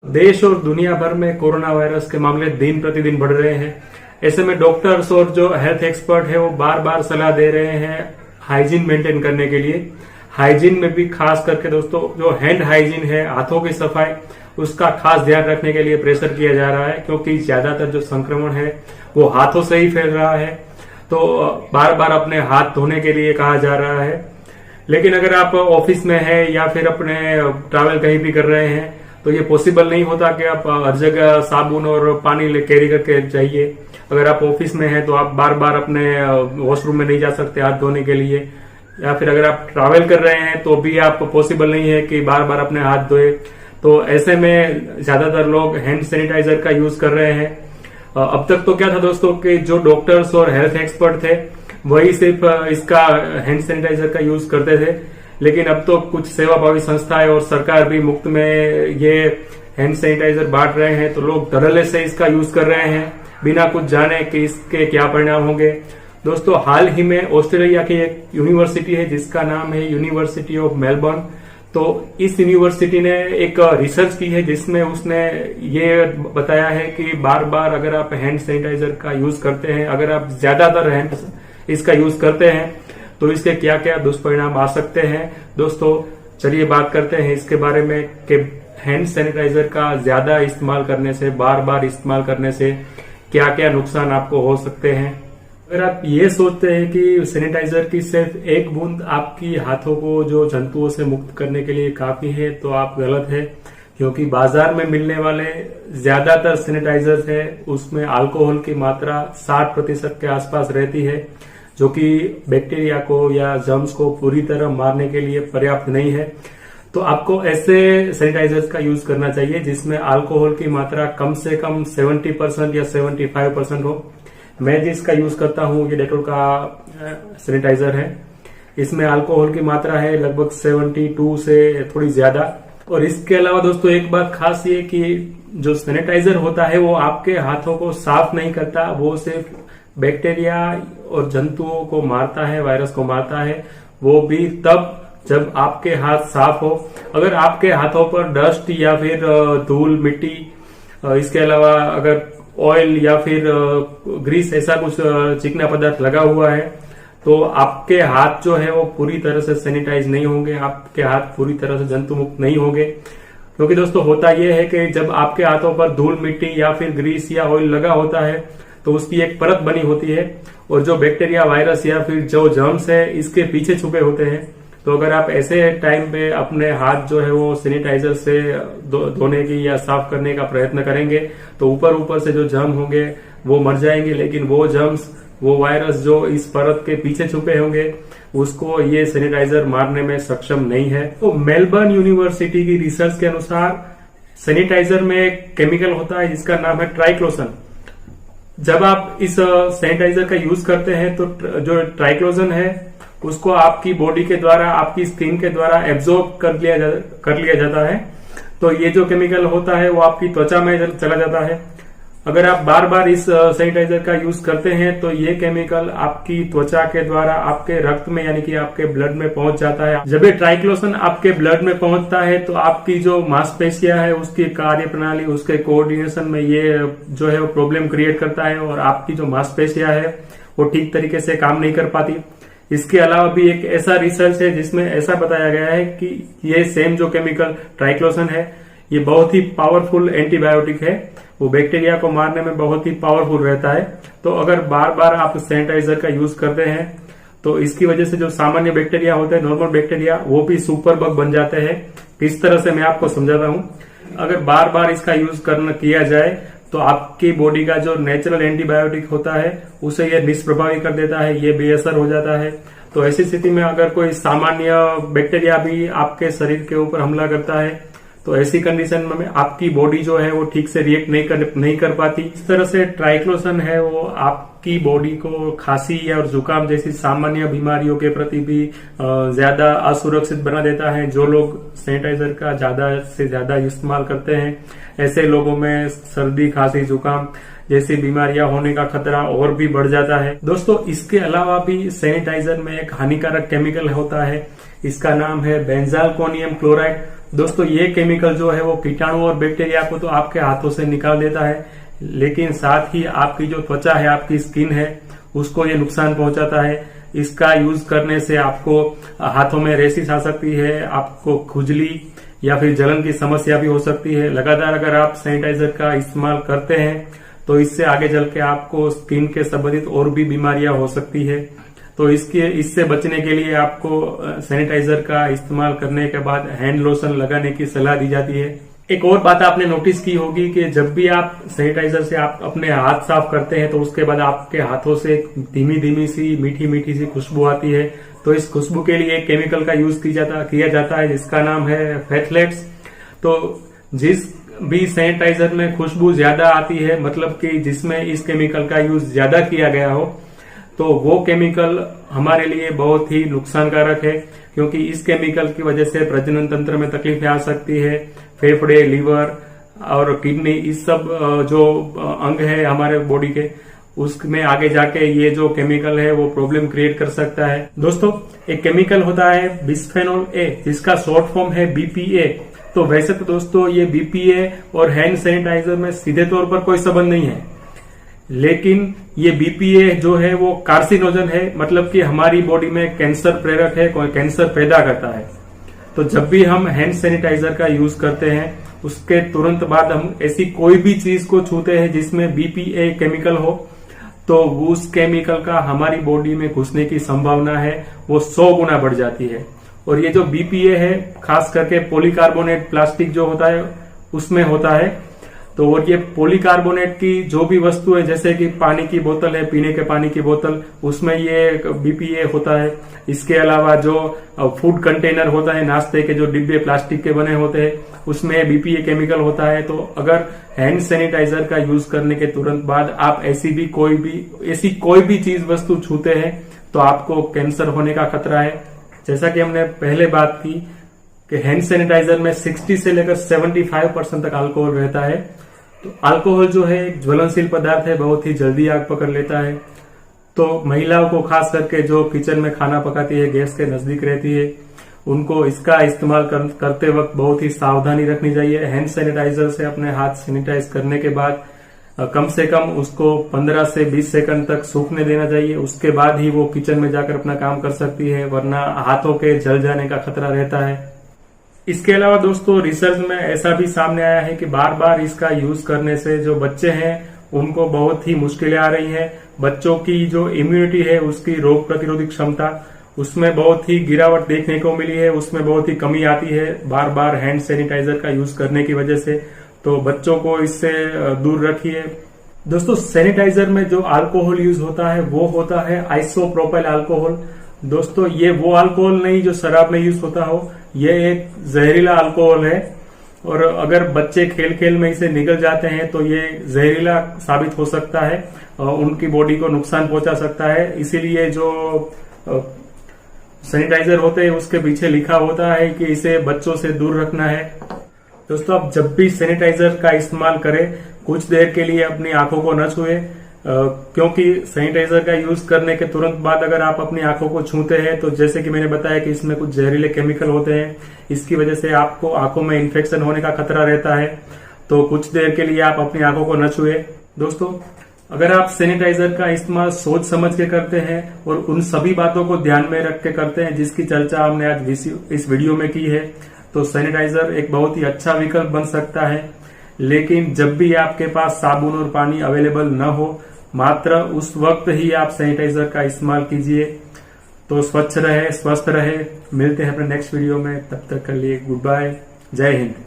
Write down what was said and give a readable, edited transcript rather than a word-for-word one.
देश और दुनिया भर में कोरोना वायरस के मामले दिन प्रतिदिन बढ़ रहे हैं। ऐसे में डॉक्टर्स और जो हेल्थ एक्सपर्ट है वो बार बार सलाह दे रहे हैं हाइजीन मेंटेन करने के लिए। हाइजीन में भी खास करके दोस्तों जो हैंड हाइजीन है, हाथों की सफाई, उसका खास ध्यान रखने के लिए प्रेशर किया जा रहा है, क्योंकि ज्यादातर जो संक्रमण है वो हाथों से ही फैल रहा है। तो बार बार अपने हाथ धोने के लिए कहा जा रहा है। लेकिन अगर आप ऑफिस में है या फिर अपने ट्रैवल कहीं भी कर रहे हैं तो ये पॉसिबल नहीं होता कि आप हर जगह साबुन और पानी कैरी करके जाइए। अगर आप ऑफिस में हैं तो आप बार बार अपने वॉशरूम में नहीं जा सकते हाथ धोने के लिए, या फिर अगर आप ट्रैवल कर रहे हैं तो भी आप पॉसिबल नहीं है कि बार बार अपने हाथ धोए। तो ऐसे में ज्यादातर लोग हैंड सैनिटाइजर का यूज कर रहे हैं। अब तक तो क्या था दोस्तों कि जो डॉक्टर्स और हेल्थ एक्सपर्ट थे वही सिर्फ इसका हैंड सैनिटाइजर का यूज करते थे, लेकिन अब तो कुछ सेवाभावी संस्थाएं और सरकार भी मुफ्त में ये हैंड सैनिटाइजर बांट रहे हैं। तो लोग धड़ल्ले से इसका यूज कर रहे हैं बिना कुछ जाने कि इसके क्या परिणाम होंगे। दोस्तों हाल ही में ऑस्ट्रेलिया की एक यूनिवर्सिटी है जिसका नाम है यूनिवर्सिटी ऑफ मेलबर्न। तो इस यूनिवर्सिटी ने एक रिसर्च की है जिसमें उसने ये बताया है कि बार बार अगर आप हैंड सैनिटाइजर का यूज करते हैं, अगर आप ज्यादातर हैंड इसका यूज करते हैं तो इसके क्या क्या दुष्परिणाम आ सकते हैं। दोस्तों चलिए बात करते हैं इसके बारे में कि हैंड सैनिटाइजर का ज्यादा इस्तेमाल करने से, बार बार इस्तेमाल करने से क्या क्या नुकसान आपको हो सकते हैं। अगर आप ये सोचते हैं कि सैनिटाइजर की सिर्फ एक बूंद आपकी हाथों को जो जंतुओं से मुक्त करने के लिए काफी है तो आप गलत है, क्योंकि बाजार में मिलने वाले ज्यादातर सैनिटाइजर है उसमें अल्कोहल की मात्रा 60% के आसपास रहती है, जो कि बैक्टीरिया को या जर्म्स को पूरी तरह मारने के लिए पर्याप्त नहीं है। तो आपको ऐसे सैनिटाइजर्स का यूज करना चाहिए जिसमें अल्कोहल की मात्रा कम से कम 70% या 75% हो। मैं जिसका यूज करता हूं ये डेटॉल का सैनिटाइजर है। इसमें अल्कोहल की मात्रा है लगभग 72 से थोड़ी ज्यादा। और इसके अलावा दोस्तों एक बात खास ये कि जो सैनिटाइजर होता है वो आपके हाथों को साफ नहीं करता, वो सिर्फ बैक्टीरिया और जंतुओं को मारता है, वायरस को मारता है, वो भी तब जब आपके हाथ साफ हो। अगर आपके हाथों पर डस्ट या फिर धूल, मिट्टी, इसके अलावा अगर ऑयल या फिर ग्रीस ऐसा कुछ चिकना पदार्थ लगा हुआ है तो आपके हाथ जो है वो पूरी तरह से सैनिटाइज नहीं होंगे, आपके हाथ पूरी तरह से जंतु मुक्त नहीं होंगे। क्योंकि दोस्तों होता यह है कि जब आपके हाथों पर धूल, मिट्टी या फिर ग्रीस या ऑयल लगा होता है तो उसकी एक परत बनी होती है और जो बैक्टीरिया, वायरस या फिर जो जर्म्स है इसके पीछे छुपे होते हैं। तो अगर आप ऐसे टाइम पे अपने हाथ जो है वो सैनिटाइजर से धोने की या साफ करने का प्रयत्न करेंगे तो ऊपर से जो जर्म होंगे वो मर जाएंगे, लेकिन वो जर्म्स, वो वायरस जो इस परत के पीछे छुपे होंगे उसको ये सैनिटाइजर मारने में सक्षम नहीं है। तो मेलबर्न यूनिवर्सिटी की रिसर्च के अनुसार सैनिटाइजर में एक केमिकल होता है जिसका नाम है ट्राइक्लोसन। जब आप इस सैनिटाइजर का यूज करते हैं तो जो ट्राइक्लोजन है उसको आपकी बॉडी के द्वारा, आपकी स्किन के द्वारा एब्जॉर्ब कर लिया जाता है। तो ये जो केमिकल होता है वो आपकी त्वचा में चला जाता है। अगर आप बार बार इस सैनिटाइजर का यूज करते हैं तो ये केमिकल आपकी त्वचा के द्वारा आपके रक्त में यानी कि आपके ब्लड में पहुंच जाता है। जब ये ट्राइक्लोसन आपके ब्लड में पहुंचता है तो आपकी जो मांसपेशियां है उसकी कार्य प्रणाली, उसके कोऑर्डिनेशन में ये जो है वो प्रॉब्लम क्रिएट करता है और आपकी जो मांसपेशियां है वो ठीक तरीके से काम नहीं कर पाती। इसके अलावा भी एक ऐसा रिसर्च है जिसमें ऐसा बताया गया है कि ये सेम जो केमिकल ट्राइक्लोसन है ये बहुत ही पावरफुल एंटीबायोटिक है, वो बैक्टीरिया को मारने में बहुत ही पावरफुल रहता है। तो अगर बार बार आप सैनिटाइजर का यूज करते हैं तो इसकी वजह से जो सामान्य बैक्टीरिया होते हैं, नॉर्मल बैक्टीरिया, वो भी सुपर बग बन जाते हैं। किस तरह से मैं आपको समझाता हूं। अगर बार बार इसका यूज किया जाए तो आपकी बॉडी का जो नेचुरल एंटीबायोटिक होता है उसे ये निष्प्रभावी कर देता है, ये बेअसर हो जाता है। तो ऐसी स्थिति में अगर कोई सामान्य बैक्टीरिया भी आपके शरीर के ऊपर हमला करता है तो ऐसी कंडीशन में आपकी बॉडी जो है वो ठीक से रिएक्ट नहीं कर पाती। इस तरह से ट्राइक्लोसन है वो आपकी बॉडी को खांसी या और जुकाम जैसी सामान्य बीमारियों के प्रति भी ज्यादा असुरक्षित बना देता है। जो लोग सैनिटाइजर का ज्यादा से ज्यादा इस्तेमाल करते हैं ऐसे लोगों में सर्दी, खांसी, जुकाम जैसी बीमारियां होने का खतरा और भी बढ़ जाता है। दोस्तों इसके अलावा भी सैनिटाइजर में एक हानिकारक केमिकल होता है, इसका नाम है बेंजालकोनियम क्लोराइड, दोस्तों ये केमिकल जो है वो कीटाणु और बैक्टीरिया को तो आपके हाथों से निकाल देता है, लेकिन साथ ही आपकी जो त्वचा है, आपकी स्किन है, उसको ये नुकसान पहुंचाता है। इसका यूज करने से आपको हाथों में रेसिस आ सकती है, आपको खुजली या फिर जलन की समस्या भी हो सकती है। लगातार अगर आप सैनिटाइजर का इस्तेमाल करते हैं तो इससे आगे चल के आपको स्किन के संबंधित और भी बीमारियां हो सकती है। तो इससे बचने के लिए आपको सैनिटाइजर का इस्तेमाल करने के बाद हैंड लोशन लगाने की सलाह दी जाती है। एक और बात आपने नोटिस की होगी कि जब भी आप सैनिटाइजर से आप अपने हाथ साफ करते हैं तो उसके बाद आपके हाथों से धीमी धीमी सी मीठी मीठी सी खुशबू आती है। तो इस खुशबू के लिए एक केमिकल का यूज किया जाता है जिसका नाम है फैथलेट्स। तो जिस भी सैनिटाइजर में खुशबू ज्यादा आती है, मतलब कि जिसमें इस केमिकल का यूज ज्यादा किया गया हो, तो वो केमिकल हमारे लिए बहुत ही नुकसानकारक है, क्योंकि इस केमिकल की वजह से प्रजनन तंत्र में तकलीफें आ सकती है। फेफड़े, लीवर और किडनी, इस सब जो अंग है हमारे बॉडी के, उसमें आगे जाके ये जो केमिकल है वो प्रॉब्लम क्रिएट कर सकता है। दोस्तों एक केमिकल होता है बिस्फेनॉल ए, जिसका शॉर्ट फॉर्म है बीपीए। तो वैसे तो दोस्तों ये बीपीए और हैंड सैनिटाइजर में सीधे तौर पर कोई संबंध नहीं है, लेकिन ये बीपीए जो है वो कार्सिनोजन है, मतलब कि हमारी बॉडी में कैंसर प्रेरक है, कोई कैंसर पैदा करता है। तो जब भी हम हैंड सैनिटाइजर का यूज करते हैं उसके तुरंत बाद हम ऐसी कोई भी चीज को छूते हैं जिसमें बीपीए केमिकल हो, तो उस केमिकल का हमारी बॉडी में घुसने की संभावना है वो 100 गुना बढ़ जाती है। और ये जो बीपीए है खास करके पॉलीकार्बोनेट प्लास्टिक जो होता है उसमें होता है। तो और ये पॉलीकार्बोनेट की जो भी वस्तु है, जैसे कि पानी की बोतल है, पीने के पानी की बोतल, उसमें ये बीपीए होता है। इसके अलावा जो फूड कंटेनर होता है, नाश्ते के जो डिब्बे प्लास्टिक के बने होते हैं, उसमें बीपीए केमिकल होता है। तो अगर हैंड सैनिटाइजर का यूज करने के तुरंत बाद आप ऐसी कोई भी चीज वस्तु छूते हैं तो आपको कैंसर होने का खतरा है। जैसा कि हमने पहले बात की कि हैंड सैनिटाइजर में 60 से लेकर 75% तक अल्कोहल रहता है। तो अल्कोहल जो है एक ज्वलनशील पदार्थ है, बहुत ही जल्दी आग पकड़ लेता है। तो महिलाओं को खास करके जो किचन में खाना पकाती है, गैस के नजदीक रहती है, उनको इसका इस्तेमाल करते वक्त बहुत ही सावधानी रखनी चाहिए। हैंड सैनिटाइजर से अपने हाथ सैनिटाइज करने के बाद कम से कम उसको 15 से 20 सेकंड तक सूखने देना चाहिए। उसके बाद ही वो किचन में जाकर अपना काम कर सकती है, वरना हाथों के जल जाने का खतरा रहता है। इसके अलावा दोस्तों रिसर्च में ऐसा भी सामने आया है कि बार बार इसका यूज करने से जो बच्चे हैं उनको बहुत ही मुश्किलें आ रही हैं। बच्चों की जो इम्यूनिटी है, उसकी रोग प्रतिरोधी क्षमता, उसमें बहुत ही गिरावट देखने को मिली है, उसमें बहुत ही कमी आती है बार बार हैंड सैनिटाइजर का यूज करने की वजह से। तो बच्चों को इससे दूर रखिए। दोस्तों सैनिटाइजर में जो अल्कोहल यूज होता है वो होता है आइसोप्रोपाइल अल्कोहल। दोस्तों ये वो अल्कोहल नहीं जो शराब में यूज होता हो, ये एक जहरीला अल्कोहल है। और अगर बच्चे खेल खेल में इसे निगल जाते हैं तो ये जहरीला साबित हो सकता है और उनकी बॉडी को नुकसान पहुंचा सकता है। इसीलिए जो सैनिटाइजर होते हैं उसके पीछे लिखा होता है कि इसे बच्चों से दूर रखना है। दोस्तों आप जब भी सैनिटाइजर का इस्तेमाल करें कुछ देर के लिए अपनी आंखों को न छुए, क्योंकि सैनिटाइजर का यूज करने के तुरंत बाद अगर आप अपनी आंखों को छूते हैं तो जैसे कि मैंने बताया कि इसमें कुछ जहरीले केमिकल होते हैं, इसकी वजह से आपको आंखों में इन्फेक्शन होने का खतरा रहता है। तो कुछ देर के लिए आप अपनी आंखों को न छुए। दोस्तों अगर आप सैनिटाइजर का इस्तेमाल सोच समझ के करते हैं और उन सभी बातों को ध्यान में रख के करते हैं जिसकी चर्चा हमने आज इस वीडियो में की है, तो सैनिटाइजर एक बहुत ही अच्छा विकल्प बन सकता है। लेकिन जब भी आपके पास साबुन और पानी अवेलेबल न हो, मात्र उस वक्त ही आप सैनिटाइजर का इस्तेमाल कीजिए। तो स्वच्छ रहे, स्वस्थ रहे। मिलते हैं अपने नेक्स्ट वीडियो में, तब तक के लिए गुड बाय, जय हिंद।